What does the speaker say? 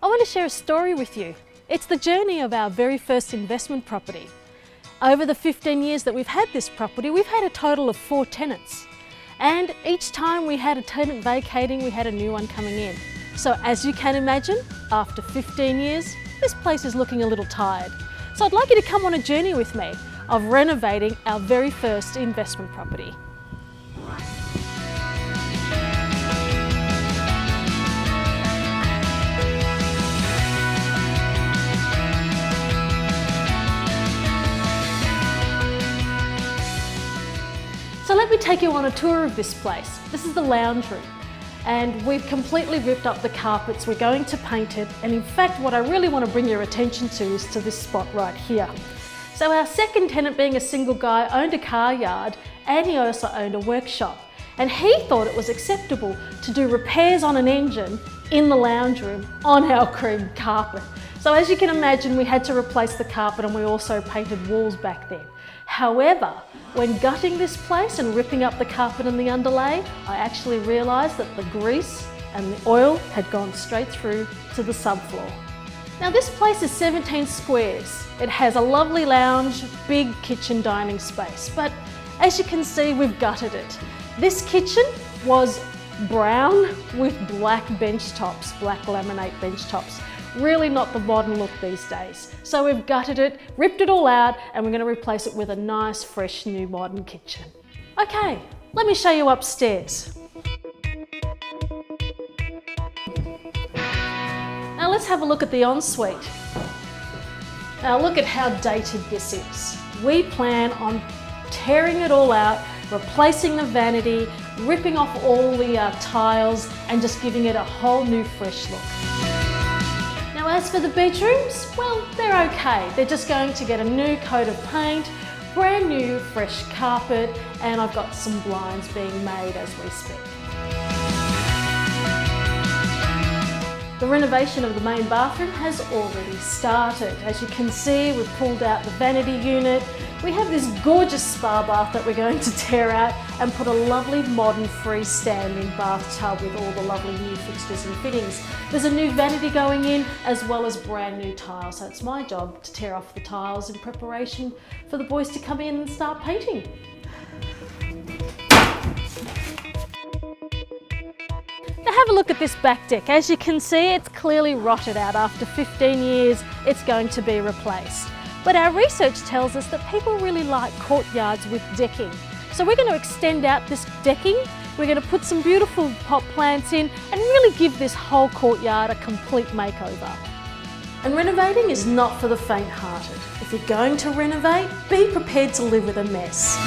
I want to share a story with you. It's the journey of our very first investment property. Over the 15 years that we've had this property, we've had a total of 4 tenants. And each time we had a tenant vacating, we had a new one coming in. So as you can imagine, after 15 years, this place is looking a little tired. So I'd like you to come on a journey with me of renovating our very first investment property. So let me take you on a tour of this place. This is the lounge room, and we've completely ripped up the carpets. We're going to paint it, and in fact what I really want to bring your attention to is to this spot right here. So our second tenant, being a single guy, owned a car yard and he also owned a workshop, and he thought it was acceptable to do repairs on an engine in the lounge room on our cream carpet. So as you can imagine, we had to replace the carpet, and we also painted walls back then. However, when gutting this place and ripping up the carpet and the underlay, I actually realised that the grease and the oil had gone straight through to the subfloor. Now this place is 17 squares. It has a lovely lounge, big kitchen dining space, but as you can see, we've gutted it. This kitchen was brown with black bench tops, black laminate bench tops. Really not the modern look these days. So we've gutted it, ripped it all out, and we're going to replace it with a nice, fresh, new modern kitchen. Okay, let me show you upstairs. Now let's have a look at the ensuite. Now look at how dated this is. We plan on tearing it all out, replacing the vanity, ripping off all the tiles, and just giving it a whole new, fresh look. Now as for the bedrooms, well, they're okay. They're just going to get a new coat of paint, brand new fresh carpet, and I've got some blinds being made as we speak. The renovation of the main bathroom has already started. As you can see, we've pulled out the vanity unit. We have this gorgeous spa bath that we're going to tear out and put a lovely modern freestanding bathtub with all the lovely new fixtures and fittings. There's a new vanity going in as well as brand new tiles. So it's my job to tear off the tiles in preparation for the boys to come in and start painting. Now have a look at this back deck. As you can see, it's clearly rotted out. After 15 years, it's going to be replaced. But our research tells us that people really like courtyards with decking. So we're going to extend out this decking. We're going to put some beautiful pot plants in and really give this whole courtyard a complete makeover. And renovating is not for the faint-hearted. If you're going to renovate, be prepared to live with a mess.